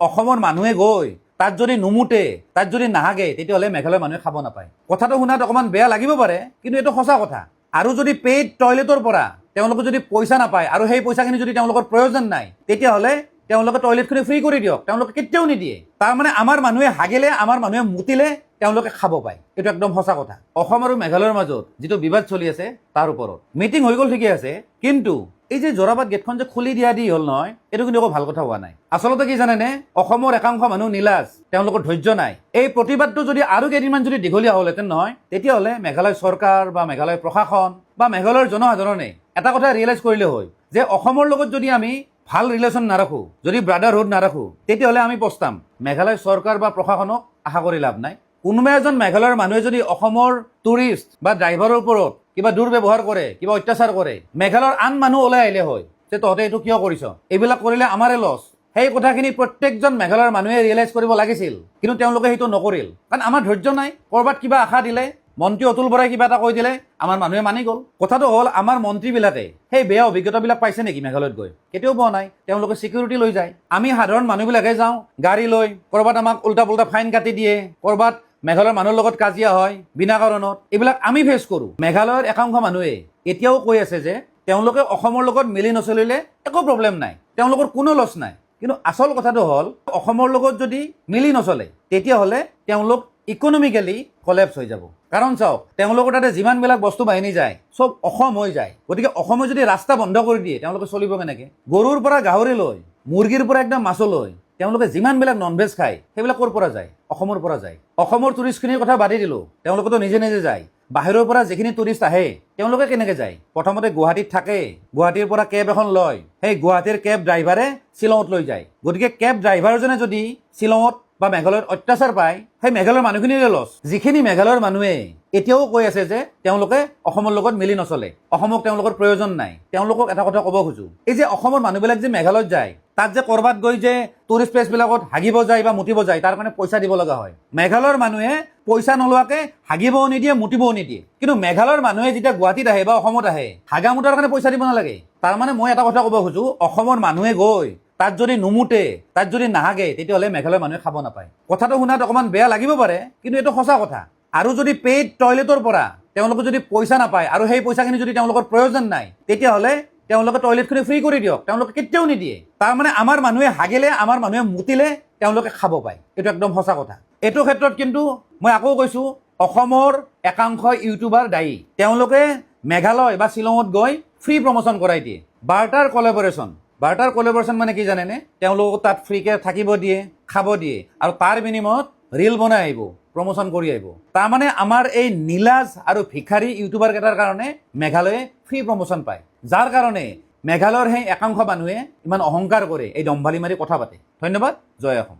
অসমৰ মানুহে গৈ তাত যদি নুমুতে, তাত যদি নাহাগে, তেতিয়াহ'লে মেঘালয়ৰ মানুহে খাব নাপায়। কথাটো শুনাত অকণমান বেয়া লাগিব পাৰে, কিন্তু এইটো সঁচা কথা। আৰু যদি পেইড টয়লেটৰ পৰা তেওঁলোকে যদি পইচা নাপায় আৰু সেই পইচাখিনি যদি তেওঁলোকৰ প্ৰয়োজন নাই, তেতিয়াহ'লে তেওঁলোকে টয়লেটখিনি ফ্ৰী কৰি দিয়ক। তেওঁলোকে কেতিয়াও নিদিয়ে। তাৰমানে আমাৰ মানুহে হাগিলে, আমাৰ মানুহে মুতিলে তেওঁলোকে খাব পায়। এইটো একদম সঁচা কথা। অসম আৰু মেঘালয়ৰ মাজত যিটো বিবাদ চলি আছে তাৰ ওপৰত মিটিং হৈ গ'ল, ঠিকে আছে, কিন্তু এই যে জোৰাবাট গেটখন যে খুলি দিয়া দি হ'ল নহয়, এইটো কিন্তু একো ভাল কথা হোৱা নাই। আচলতে কি জানেনে, অসমৰ একাংশ মানুহ নিলাজ, তেওঁলোকৰ ধৈৰ্য নাই। এই প্ৰতিবাদটো যদি আৰু কেইদিনমান যদি দীঘলীয়া হ'লহেঁতেন নহয়, তেতিয়াহ'লে মেঘালয় চৰকাৰ বা মেঘালয় প্ৰশাসন বা মেঘালয়ৰ জনসাধাৰণে এটা কথা ৰিয়েলাইজ কৰিলে হয় যে অসমৰ লগত যদি আমি ভাল ৰিলেশ্যন নাৰাখোঁ, যদি ব্ৰাদাৰহুড নাৰাখোঁ, তেতিয়াহ'লে আমি পস্তাম। মেঘালয় চৰকাৰ বা প্ৰশাসনক আশা কৰি লাভ নাই। কোনোবা এজন মেঘালয়ৰ মানুহে যদি অসমৰ টুৰিষ্ট বা ড্ৰাইভাৰৰ ওপৰত কিবা দুৰ্ব্যৱহাৰ কৰে, কিবা অত্যাচাৰ কৰে, মেঘালয়ৰ আন মানুহ ওলাই আহিলে হয় যে তহঁতে এইটো কিয় কৰিছ, এইবিলাক কৰিলে আমাৰে লছ। সেই কথাখিনি প্ৰত্যেকজন মেঘালয়ৰ মানুহে ৰিয়েলাইজ কৰিব লাগিছিল, কিন্তু তেওঁলোকে সেইটো নকৰিল। কাৰণ আমাৰ ধৈৰ্য নাই। ক'ৰবাত কিবা আশা দিলে, মন্ত্ৰী অতুল বৰাই কিবা এটা কৈ দিলে, আমাৰ মানুহে মানি গ'ল। কথাটো হ'ল, আমাৰ মন্ত্ৰীবিলাকে সেই বেয়া অভিজ্ঞতাবিলাক পাইছে নেকি মেঘালয়ত গৈ? কেতিয়াও পোৱা নাই। তেওঁলোকে চিকিউৰিটি লৈ যায়। আমি সাধাৰণ মানুহবিলাকে যাওঁ গাড়ী লৈ, ক'ৰবাত আমাক উল্টা পুল্টা ফাইন কাটি দিয়ে, ক'ৰবাত মেঘালয়ৰ মানুহৰ লগত কাজিয়া হয় বিনা কাৰণত। এইবিলাক আমি ফেচ কৰোঁ। মেঘালয়ৰ একাংশ মানুহে এতিয়াও কৈ আছে যে তেওঁলোকে অসমৰ লগত মিলি নচলিলে একো প্ৰব্লেম নাই, তেওঁলোকৰ কোনো লছ নাই। কিন্তু আচল কথাটো হ'ল, অসমৰ লগত যদি মিলি নচলে, তেতিয়াহ'লে তেওঁলোক ইকনমিকেলি কলেপছ হৈ যাব। কাৰণ চাওক, তেওঁলোকৰ তাতে যিমানবিলাক বস্তু বাহিনী যায়, চব অসম হৈ যায়। গতিকে অসমে যদি ৰাস্তা বন্ধ কৰি দিয়ে, তেওঁলোকে চলিব কেনেকৈ? গৰুৰ পৰা গাহৰি লৈ, মুৰ্গীৰ পৰা একদম মাছলৈ তেওঁলোকে যিমানবিলাক ননভেজ খায়, সেইবিলাক ক'ৰ পৰা যায়? অসমৰ পৰা যায়। অসমৰ টুৰিষ্টখিনিৰ কথা বাদেই দিলোঁ, তেওঁলোকেতো নিজে নিজে যায়। বাহিৰৰ পৰা যিখিনি টুৰিষ্ট আহে, তেওঁলোকে কেনেকৈ যায়? প্ৰথমতে গুৱাহাটীত থাকে, গুৱাহাটীৰ পৰা কেব এখন লয়, সেই গুৱাহাটীৰ কেব ড্ৰাইভাৰে শ্বিলঙত লৈ যায়। গতিকে কেব ড্ৰাইভাৰজনে যদি শ্বিলঙত বা মেঘালয়ত অত্যাচাৰ পায়, সেই মেঘালয়ৰ মানুহখিনিৰে লছ। যিখিনি মেঘালয়ৰ মানুহে এতিয়াও কৈ আছে যে তেওঁলোকে অসমৰ লগত মিলি নচলে, অসমক তেওঁলোকৰ প্ৰয়োজন নাই, তেওঁলোকক এটা কথা ক'ব খোজোঁ, এই যে অসমৰ মানুহবিলাক যে মেঘালয়ত যায়, তাত যে ক'ৰবাত গৈ যে টুৰিষ্ট প্লেচবিলাকত হাগিব যায় বা মুতিব যায়, তাৰ কাৰণে পইচা দিব লগা হয়। মেঘালয়ৰ মানুহে পইচা নোলোৱাকৈ হাগিবও নিদিয়ে, মুতিবও নিদিয়ে। কিন্তু মেঘালয়ৰ মানুহে যেতিয়া গুৱাহাটীত আহে বা অসমত আহে, হাগা মুতাৰ কাৰণে পইচা দিব নালাগে। তাৰমানে মই এটা কথা ক'ব খোজোঁ, অসমৰ মানুহে গৈ তাত যদি নুমুতে, তাত যদি নাহাগে, তেতিয়াহ'লে মেঘালয়ৰ মানুহে খাব নাপায়। কথাটো শুনাত অকণমান বেয়া লাগিব পাৰে, কিন্তু এইটো সঁচা কথা। আৰু যদি পেইড টয়লেটৰ পৰা তেওঁলোকে যদি পইচা নাপায় আৰু সেই পইচাখিনি যদি তেওঁলোকৰ প্ৰয়োজন নাই, তেতিয়াহ'লে তেওঁলোকে টয়লেটখিনি ফ্ৰী কৰি দিয়ক। তেওঁলোকে কেতিয়াও নিদিয়ে। তাৰমানে আমাৰ মানুহে হাগিলে, আমাৰ মানুহে মুতিলে তেওঁলোকে খাব পায়। এইটো একদম সঁচা কথা। এইটো ক্ষেত্ৰত কিন্তু মই আকৌ কৈছোঁ, অসমৰ একাংশ ইউটিউবাৰ দায়ী। তেওঁলোকে মেঘালয় বা শ্বিলঙত গৈ ফ্ৰী প্ৰমোশ্যন কৰাই দিয়ে। বাৰ্টাৰ কলেবৰেশ্যন। বাৰ্টাৰ কলেবৰেশ্যন মানে কি জানেনে? তেওঁলোকক তাত ফ্ৰীকৈ থাকিব দিয়ে, খাব দিয়ে, আৰু তাৰ বিনিময়ত ৰিল বনাই আহিব, প্ৰমোশ্যন কৰি আহিব। তাৰমানে আমাৰ এই নীলাজ আৰু ভিখাৰী ইউটিউবাৰ কেইটাৰ কাৰণে মেঘালয়ে ফ্ৰী প্ৰমোশ্যন পায়, যাৰ কাৰণে মেঘালয়ৰ সেই একাংশ মানুহে ইমান অহংকাৰ কৰে, এই দম্ভালি মাৰি কথা পাতে। ধন্যবাদ। জয় অসম।